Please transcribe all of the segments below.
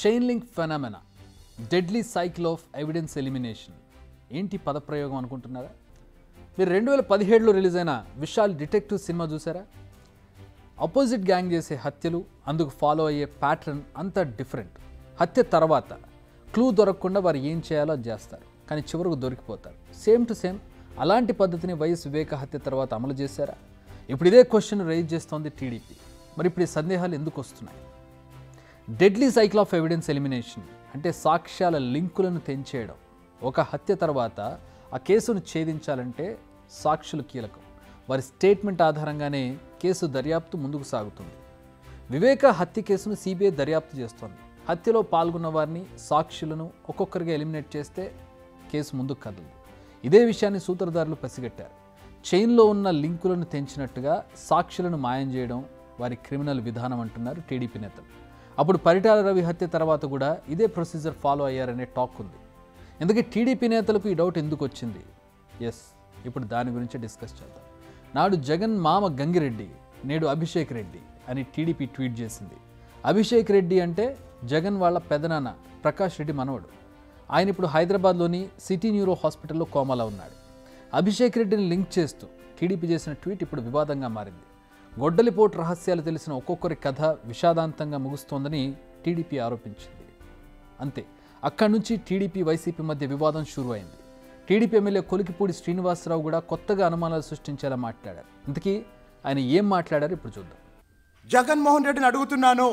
Chain link phenomena, deadly cycle of evidence elimination. ఏంటి పదప్రయోగం అనుకుంటున్నారా? మీరు 2017లో రిలీజ్ అయిన విశాల్ డిటెక్టివ్ సినిమా చూసారా? ఆపోజిట్ గ్యాంగ్ చేసే హత్యలు, అందుకు ఫాలో అయ్యే ప్యాటర్న్ అంతా డిఫరెంట్. హత్య తర్వాత క్లూ దొరకకుండా వారు ఏం చేయాలో అది చేస్తారు, కానీ చివరకు దొరికిపోతారు. సేమ్ టు సేమ్ అలాంటి పద్ధతిని వైఎస్ వివేక హత్య తర్వాత అమలు చేశారా? ఇప్పుడు ఇదే క్వశ్చన్ రైజ్ చేస్తోంది టీడీపీ. మరి ఇప్పుడు ఈ సందేహాలు ఎందుకు వస్తున్నాయి? Deadly cycle of evidence elimination అంటే సాక్ష్యాల లింకులను తెంచేయడం. ఒక హత్య తర్వాత ఆ కేసును ఛేదించాలంటే సాక్షులు కీలకం. వారి స్టేట్మెంట్ ఆధారంగానే కేసు దర్యాప్తు ముందుకు సాగుతుంది. వివేక హత్య కేసును సిబిఐ దర్యాప్తు చేస్తోంది. హత్యలో పాల్గొన్న వారిని, సాక్షులను ఒక్కొక్కరిగా ఎలిమినేట్ చేస్తే కేసు ముందుకు కదలదు. ఇదే విషయాన్ని సూత్రధారులు పసిగట్టారు. చైన్లో ఉన్న లింకులను తెంచినట్టుగా సాక్షులను మాయం చేయడం వారి క్రిమినల్ విధానం అంటున్నారు టీడీపీ నేతలు. అప్పుడు పరిటాల రవి హత్య తర్వాత కూడా ఇదే ప్రొసీజర్ ఫాలో అయ్యారనే టాక్ ఉంది. ఎందుకంటే టీడీపీ నేతలకు ఈ డౌట్ ఎందుకు వచ్చింది? ఇప్పుడు దాని గురించి డిస్కస్ చేద్దాం. నాడు జగన్ మామ గంగిరెడ్డి, నేడు అభిషేక్ రెడ్డి అని టీడీపీ ట్వీట్ చేసింది. అభిషేక్ రెడ్డి అంటే జగన్ వాళ్ళ పెదనాన్న ప్రకాష్ రెడ్డి మనవడు. ఆయన ఇప్పుడు హైదరాబాద్లోని సిటీ న్యూరో హాస్పిటల్లో కోమాలో ఉన్నాడు. అభిషేక్ రెడ్డిని లింక్ చేస్తూ టీడీపీ చేసిన ట్వీట్ ఇప్పుడు వివాదంగా మారింది. గొడ్డలిపోటు రహస్యాలు తెలిసిన ఒక్కొక్కరి కథ విషాదాంతంగా ముగుస్తోందని టీడీపీ ఆరోపించింది. అంతే, అక్కడి నుంచి టీడీపీ వైసీపీ మధ్య వివాదం షురూ అయింది. టీడీపీ ఎమ్మెల్యే కొలికిపూడి శ్రీనివాసరావు కూడా కొత్తగా అనుమానాలు సృష్టించేలా మాట్లాడారు. ఇంతకీ ఆయన ఏం మాట్లాడారు ఇప్పుడు చూద్దాం. జగన్మోహన్ రెడ్డిని అడుగుతున్నాను,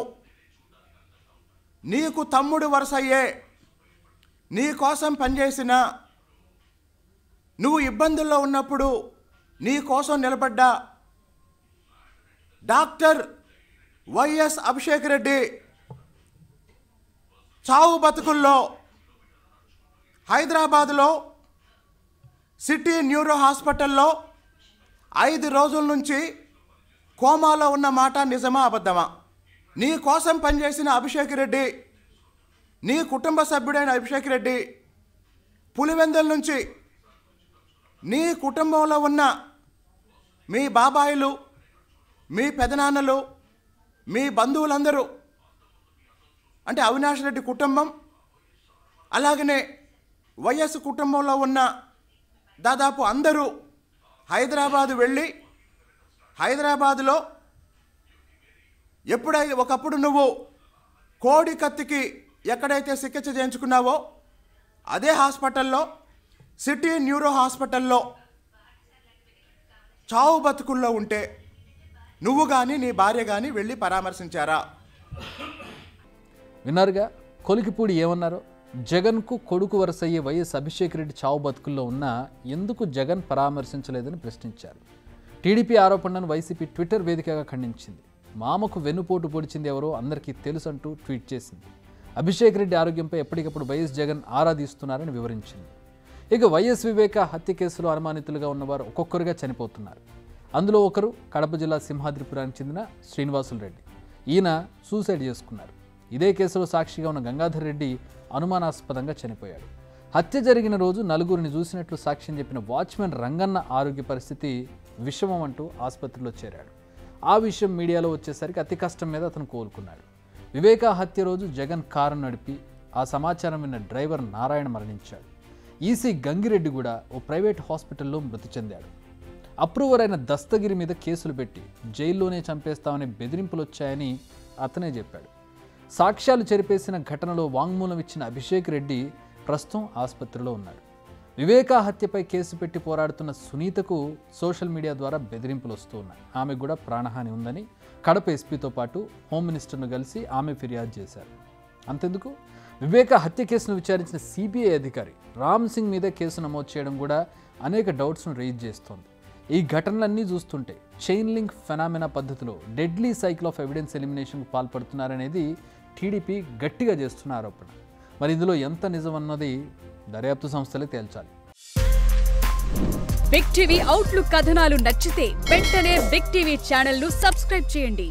నీకు తమ్ముడు వరుసయ్యే, నీ కోసం పనిచేసిన, నువ్వు ఇబ్బందుల్లో ఉన్నప్పుడు నీ కోసం నిలబడ్డ డాక్టర్ వైఎస్ అభిషేక్ రెడ్డి చావు బతుకుల్లో హైదరాబాదులో సిటీ న్యూరో హాస్పిటల్లో 5 రోజుల నుంచి కోమాలో ఉన్న మాట నిజమా అబద్ధమా? నీ కోసం పనిచేసిన అభిషేక్ రెడ్డి, నీ కుటుంబ సభ్యుడైన అభిషేక్ రెడ్డి పులివెందుల నుంచి నీ కుటుంబంలో ఉన్న మీ బాబాయిలు, మీ పెదనాన్నలు, మీ బంధువులందరూ అంటే అవినాష్ రెడ్డి కుటుంబం, అలాగనే వైఎస్ కుటుంబంలో ఉన్న దాదాపు అందరూ హైదరాబాదు వెళ్ళి హైదరాబాదులో ఒకప్పుడు నువ్వు కోడి కత్తికి ఎక్కడైతే చికిత్స చేయించుకున్నావో అదే హాస్పిటల్లో, సిటీ న్యూరో హాస్పిటల్లో చావు బతుకుల్లో ఉంటే నువ్వు కానీ నీ భార్య కానీ వెళ్ళి పరామర్శించారా? విన్నారుగా కొలికిపూడి ఏమన్నారో. జగన్కు కొడుకు వరుసయ్యే వైఎస్ అభిషేక్ రెడ్డి చావు బతుకుల్లో ఉన్నా ఎందుకు జగన్ పరామర్శించలేదని ప్రశ్నించారు. టీడీపీ ఆరోపణలను వైసీపీ ట్విట్టర్ వేదికగా ఖండించింది. మామకు వెన్నుపోటు పొడిచింది ఎవరో అందరికీ తెలుసంటూ ట్వీట్ చేసింది. అభిషేక్ రెడ్డి ఆరోగ్యంపై ఎప్పటికప్పుడు వైఎస్ జగన్ ఆరా తీస్తున్నారని వివరించింది. ఇక వైఎస్ వివేక హత్య కేసులో అనుమానితులుగా ఉన్నవారు ఒక్కొక్కరుగా చనిపోతున్నారు. అందులో ఒకరు కడప జిల్లా సింహాద్రిపురానికి చెందిన శ్రీనివాసులు రెడ్డి. ఈయన సూసైడ్ చేసుకున్నారు. ఇదే కేసులో సాక్షిగా ఉన్న గంగాధర్ రెడ్డి అనుమానాస్పదంగా చనిపోయాడు. హత్య జరిగిన రోజు నలుగురిని చూసినట్లు సాక్ష్యం చెప్పిన వాచ్మెన్ రంగన్న ఆరోగ్య పరిస్థితి విషమం అంటూ ఆసుపత్రిలో చేరాడు. ఆ విషయం మీడియాలో వచ్చేసరికి అతి కష్టం మీద అతను కోలుకున్నాడు. వివేక హత్య రోజు జగన్ కారు నడిపి ఆ సమాచారం విన్న డ్రైవర్ నారాయణ మరణించాడు. ఈసీ గంగిరెడ్డి కూడా ఓ ప్రైవేట్ హాస్పిటల్లో మృతి చెందాడు. అప్రూవర్ అయిన దస్తగిరి మీద కేసులు పెట్టి జైల్లోనే చంపేస్తామని బెదిరింపులు వచ్చాయని అతనే చెప్పాడు. సాక్ష్యాలు చెరిపేసిన ఘటనలో వాంగ్మూలం ఇచ్చిన అభిషేక్ రెడ్డి ప్రస్తుతం ఆసుపత్రిలో ఉన్నాడు. వివేక హత్యపై కేసు పెట్టి పోరాడుతున్న సునీతకు సోషల్ మీడియా ద్వారా బెదిరింపులు వస్తూ ఉన్నాయి. ఆమెకు కూడా ప్రాణహాని ఉందని కడప ఎస్పీతో పాటు హోమ్ మినిస్టర్ను కలిసి ఆమె ఫిర్యాదు చేశారు. అంతెందుకు, వివేక హత్య కేసును విచారించిన సిబిఐ అధికారి రామ్ సింగ్ మీద కేసు నమోదు చేయడం కూడా అనేక డౌట్స్ను రైజ్ చేస్తోంది. ఈ ఘటనలన్నీ చూస్తుంటే చైన్ లింక్ ఫెనామెనా పద్ధతిలో డెడ్లీ సైకిల్ ఆఫ్ ఎవిడెన్స్ ఎలిమినేషన్కు పాల్పడుతున్నారనేది టీడీపీ గట్టిగా చేస్తున్న ఆరోపణ. మరి ఇందులో ఎంత నిజమన్నది దర్యాప్తు సంస్థలే తేల్చాలి. బిగ్ టీవీ అవుట్లుక్ కథనాలు నచ్చితే వెంటనే బిగ్ టీవీ ఛానల్ ను సబ్స్క్రైబ్ చేయండి.